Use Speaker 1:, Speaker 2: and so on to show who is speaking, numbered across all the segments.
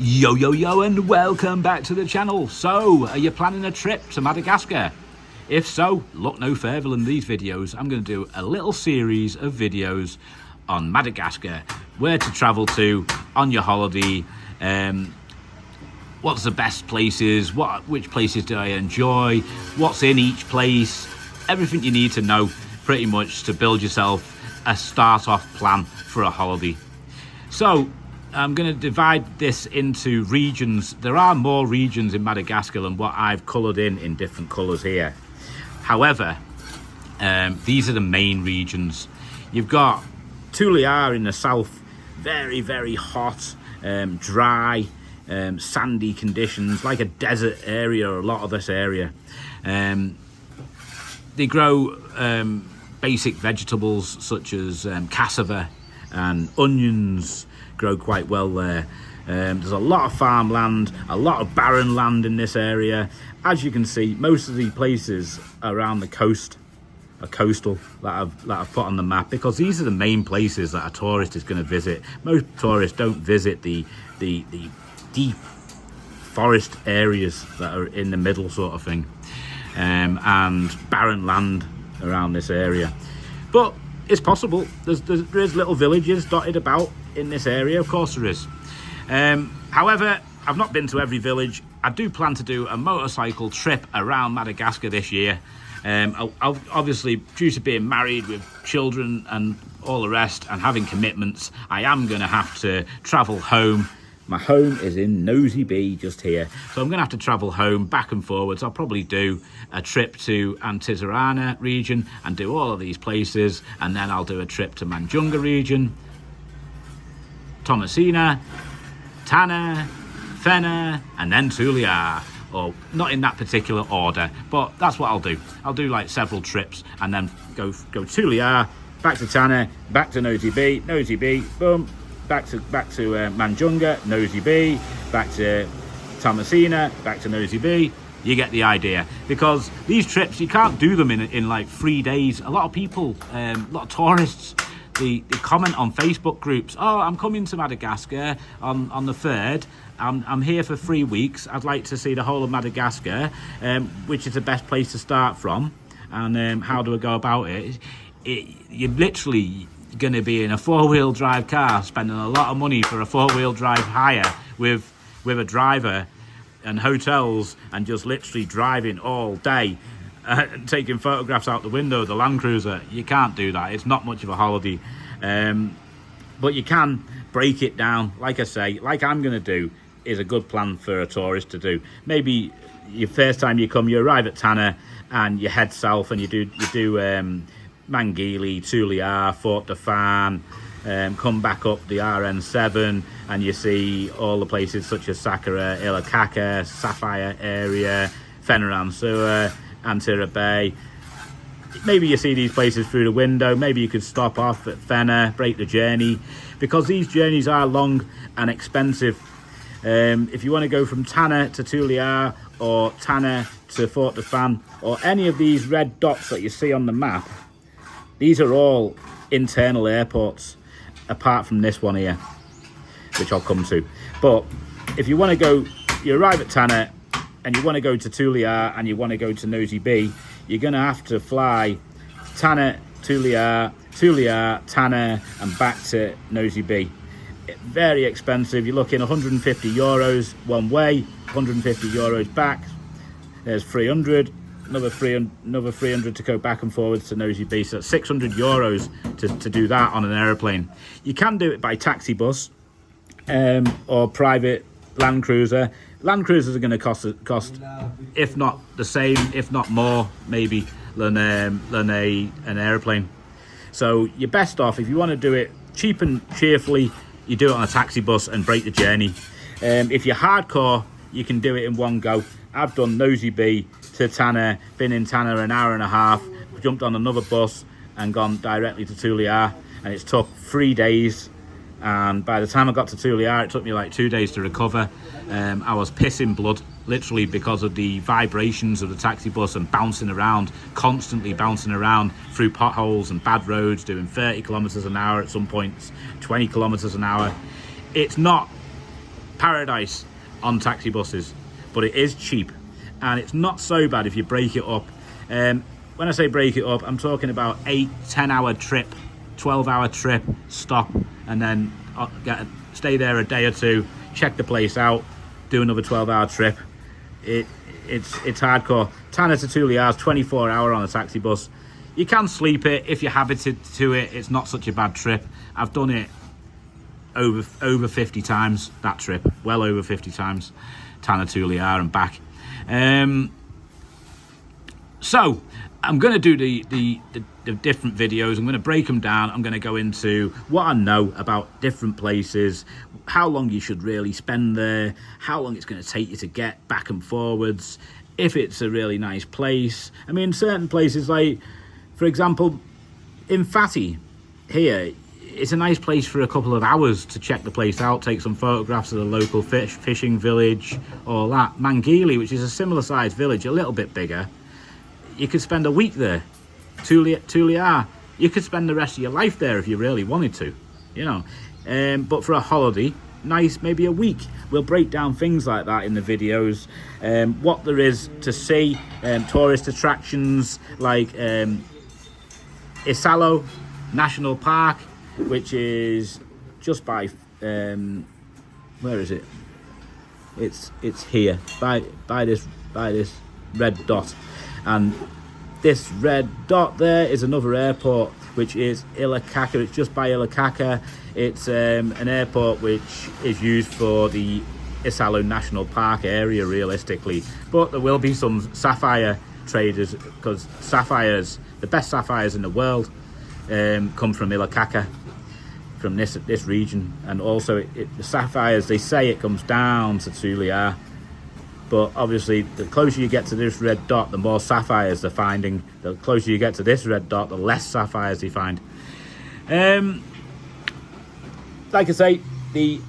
Speaker 1: Yo, yo, yo, and welcome back to the channel. So, are you planning a trip to Madagascar? If so, look no further than these videos. I'm going to do a little series of videos on Madagascar, where to travel to on your holiday, what's the best places, which places do I enjoy, what's in each place, everything you need to know pretty much to build yourself a start-off plan for a holiday. So, I'm going to divide this into regions. There are more regions in Madagascar than what I've coloured in different colours here. However, these are the main regions. You've got Tulia in the south, very, very hot, dry, sandy conditions, like a desert area, a lot of this area. They grow basic vegetables such as cassava and onions, grow quite well there. There's a lot of farmland, a lot of barren land in this area. As you can see, most of the places around the coast are coastal that I've put on the map, because these are the main places that a tourist is going to visit. Most tourists don't visit the deep forest areas that are in the middle sort of thing, and barren land around this area. But it's possible. There's little villages dotted about in this area, of course there is. However, I've not been to every village. I do plan to do a motorcycle trip around Madagascar this year. I'll obviously, due to being married with children and all the rest and having commitments, I am going to have to travel home. My home is in Nosy Be, just here. So I'm going to have to travel home back and forwards. I'll probably do a trip to Antisarana region and do all of these places. And then I'll do a trip to Manjunga region, Tomasina, Tana, Fena, and then Tulia. Or not in that particular order, but that's what I'll do. I'll do like several trips and then go Tulia, back to Tana, back to Nosy Be, boom. Back to Manjunga, Nosy Be, back to Tomasina, back to Nosy Be. You get the idea. Because these trips, you can't do them in like 3 days. A lot of people, a lot of tourists, they comment on Facebook groups. Oh, I'm coming to Madagascar on the 3rd. I'm here for 3 weeks. I'd like to see the whole of Madagascar, which is the best place to start from. And how do I go about it? You're literally going to be in a 4-wheel drive car, spending a lot of money for a 4-wheel drive hire with a driver and hotels, and just literally driving all day, taking photographs out the window of the Land Cruiser. You can't do that. It's not much of a holiday, but you can break it down. Like I say, like I'm going to do, is a good plan for a tourist to do. Maybe your first time you come, you arrive at Tana and you head south and you do Mangili, Tulia, Fort de Fan, come back up the RN7 and you see all the places such as Sakura, Ilakaka, Sapphire area, Fenaransua, Antira Bay. Maybe you see these places through the window. Maybe you could stop off at Fena, break the journey, because these journeys are long and expensive. If you want to go from Tana to Tulia or Tana to Fort de Fan, or any of these red dots that you see on the map, these are all internal airports, apart from this one here, which I'll come to. But if you want to go, you arrive at Tana and you want to go to Tulia and you want to go to Nosy Be, you're going to have to fly Tana, Tulia, Tana, and back to Nosy Be. Very expensive. You're looking 150 euros one way, 150 euros back. There's 300. Another 300 to go back and forwards to Nosy Be. So that's 600 euros to do that on an aeroplane. You can do it by taxi bus or private Land Cruiser. Land Cruisers are going to cost if not the same, if not more, maybe than an aeroplane. So you're best off, if you want to do it cheap and cheerfully, you do it on a taxi bus and break the journey. If you're hardcore, you can do it in one go. I've done Nosy Be to Tana, been in Tana an hour and a half, jumped on another bus and gone directly to Tulia, and it's took 3 days. And by the time I got to Tulia, it took me like 2 days to recover. I was pissing blood, literally, because of the vibrations of the taxi bus and bouncing around, constantly bouncing around through potholes and bad roads, doing 30 kilometers an hour at some points, 20 kilometers an hour. It's not paradise on taxi buses, but it is cheap, and it's not so bad if you break it up. When I say break it up, I'm talking about 8-10 hour trip, 12-hour trip, stop, and then stay there a day or two, check the place out, do another 12-hour trip. It's hardcore. Tanner to Tuliar's 24-hour on a taxi bus. You can sleep it if you're habited to it. It's not such a bad trip. I've done it over 50 times, that trip, well over 50 times, Tanner to Tuliar and back. So I'm going to do the different videos. I'm going to break them down. I'm going to go into what I know about different places, how long you should really spend there, how long it's going to take you to get back and forwards, if it's a really nice place. I mean, certain places, like, for example, in Fatty here, it's a nice place for a couple of hours to check the place out, take some photographs of the local fishing village, all that. Mangili, which is a similar sized village, a little bit bigger, you could spend a week there. Tuliar, you could spend the rest of your life there if you really wanted to, you know. But for a holiday, nice, maybe a week. We'll break down things like that in the videos. What there is to see, tourist attractions like Isalo National Park, which is just by where is it? It's here by this red dot, and this red dot there is another airport, which is Ilakaka. It's just by Ilakaka. It's an airport which is used for the Isalo National Park area, realistically. But there will be some sapphire traders, because sapphires, the best sapphires in the world, come from Ilakaka, from this region. And also the sapphires, they say it comes down to Tuliar. But obviously, the closer you get to this red dot, the more sapphires they're finding. The closer you get to this red dot, the less sapphires they find. Like I say, the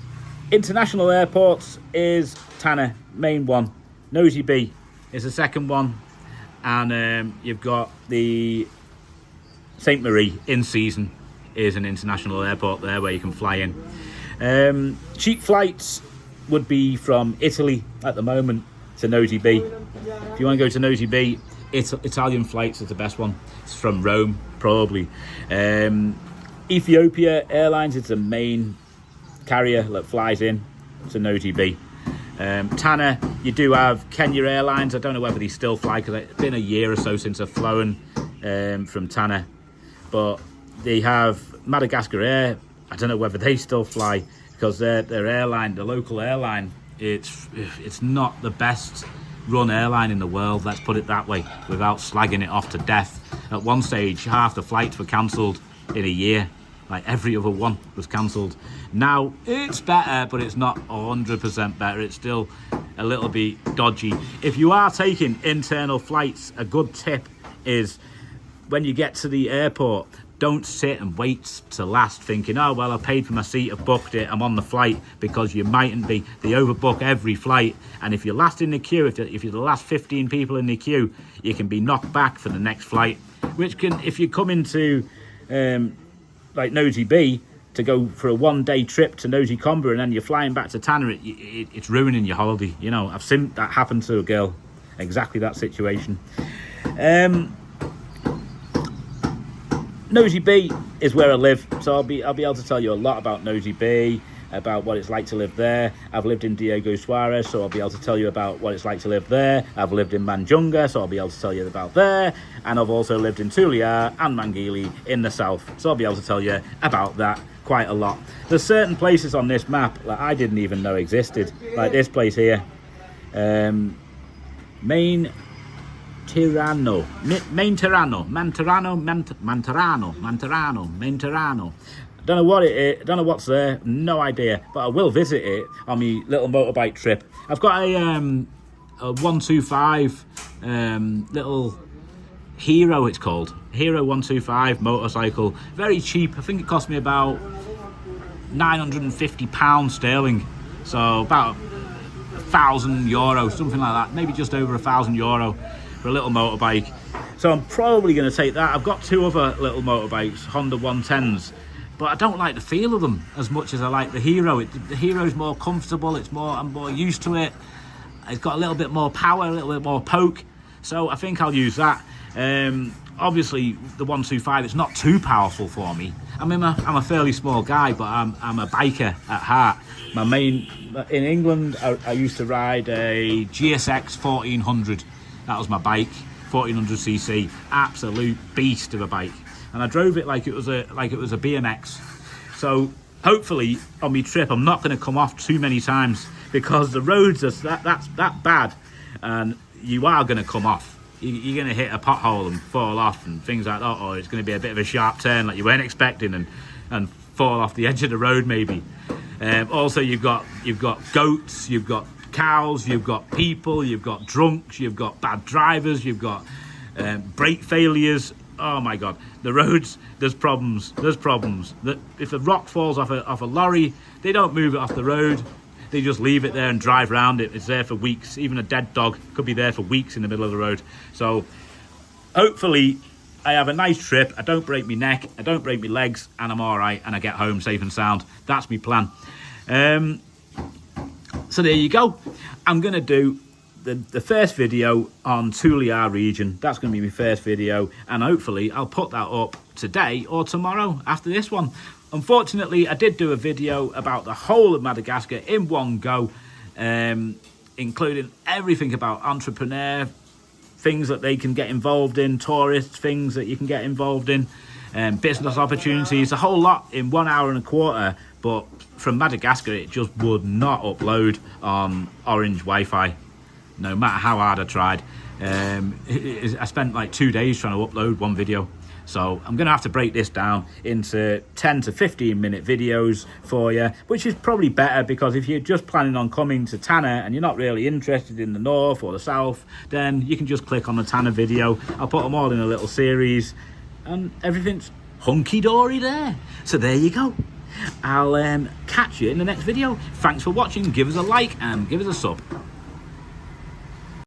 Speaker 1: international airports is Tanner, main one. Nosy B is the second one. And you've got the St. Marie in season is an international airport there where you can fly in. Cheap flights would be from Italy at the moment to Nosy B. If you want to go to Nosy B, Italian flights is the best one. It's from Rome, probably. Ethiopia Airlines is the main carrier that flies in to Nosy B. Tanner, you do have Kenya Airlines. I don't know whether they still fly, because it's been a year or so since I've flown from Tanner. But they have Madagascar Air. I don't know whether they still fly, because their airline, the local airline, it's not the best run airline in the world, let's put it that way, without slagging it off to death. At one stage, half the flights were cancelled in a year. Like, every other one was cancelled. Now it's better, but it's not 100% better. It's still a little bit dodgy. If you are taking internal flights, a good tip is, when you get to the airport, don't sit and wait to last thinking, oh, well, I paid for my seat, I've booked it, I'm on the flight, because you mightn't be. They overbook every flight, and if you're last in the queue, if you're the last 15 people in the queue, you can be knocked back for the next flight, which can, if you come into like Nosy B to go for a one-day trip to Nosy Comber and then you're flying back to Tanner, it's ruining your holiday. You know, I've seen that happen to a girl, exactly that situation. Nosy B is where I live, so I'll be able to tell you a lot about Nosy B, about what it's like to live there. I've lived in Diego Suarez, so I'll be able to tell you about what it's like to live there. I've lived in Manjunga, so I'll be able to tell you about there. And I've also lived in Tuliar and Mangili in the south, so I'll be able to tell you about that quite a lot. There's certain places on this map that I didn't even know existed, like this place here, Main Tirano. Don't know what it is, don't know what's there, no idea, but I will visit it on my little motorbike trip. I've got a 125 little Hero, it's called Hero 125 motorcycle, very cheap. I think it cost me about £950 sterling, so about €1,000, something like that, maybe just over €1,000 for a little motorbike. So I'm probably going to take that. I've got two other little motorbikes, Honda 110s, but I don't like the feel of them as much as I like the Hero. The Hero's more comfortable, I'm more used to it. It's got a little bit more power, a little bit more poke, so I think I'll use that. Obviously the 125, it's not too powerful for me. I'm a fairly small guy, but I'm a biker at heart. In England, I used to ride a GSX 1400. That was my bike, 1400cc, absolute beast of a bike, and I drove it like it was a BMX. So hopefully on my trip I'm not going to come off too many times, because the roads are that bad, and you are going to come off. You're going to hit a pothole and fall off and things like that, or it's going to be a bit of a sharp turn like you weren't expecting and fall off the edge of the road maybe. Also you've got goats, you've got cows, you've got people, you've got drunks, you've got bad drivers, you've got brake failures. Oh my god, the roads, there's problems. If a rock falls off a lorry, they don't move it off the road. They just leave it there and drive around it. It's there for weeks. Even a dead dog could be there for weeks in the middle of the road. So hopefully I have a nice trip. I don't break my neck, I don't break my legs, and I'm all right, and I get home safe and sound. That's my plan. So there you go. I'm going to do the first video on Tulia region. That's going to be my first video, and hopefully I'll put that up today or tomorrow after this one. Unfortunately, I did do a video about the whole of Madagascar in one go, including everything about entrepreneur, things that they can get involved in, tourist things that you can get involved in, business opportunities, a whole lot in 1 hour and a quarter. But from Madagascar, it just would not upload on Orange Wi-Fi, no matter how hard I tried. I spent like 2 days trying to upload one video. So I'm going to have to break this down into 10 to 15 minute videos for you, which is probably better, because if you're just planning on coming to Tanner and you're not really interested in the north or the south, then you can just click on the Tanner video. I'll put them all in a little series and everything's hunky-dory there. So there you go. I'll catch you in the next video. Thanks for watching. Give us a like and give us a sub.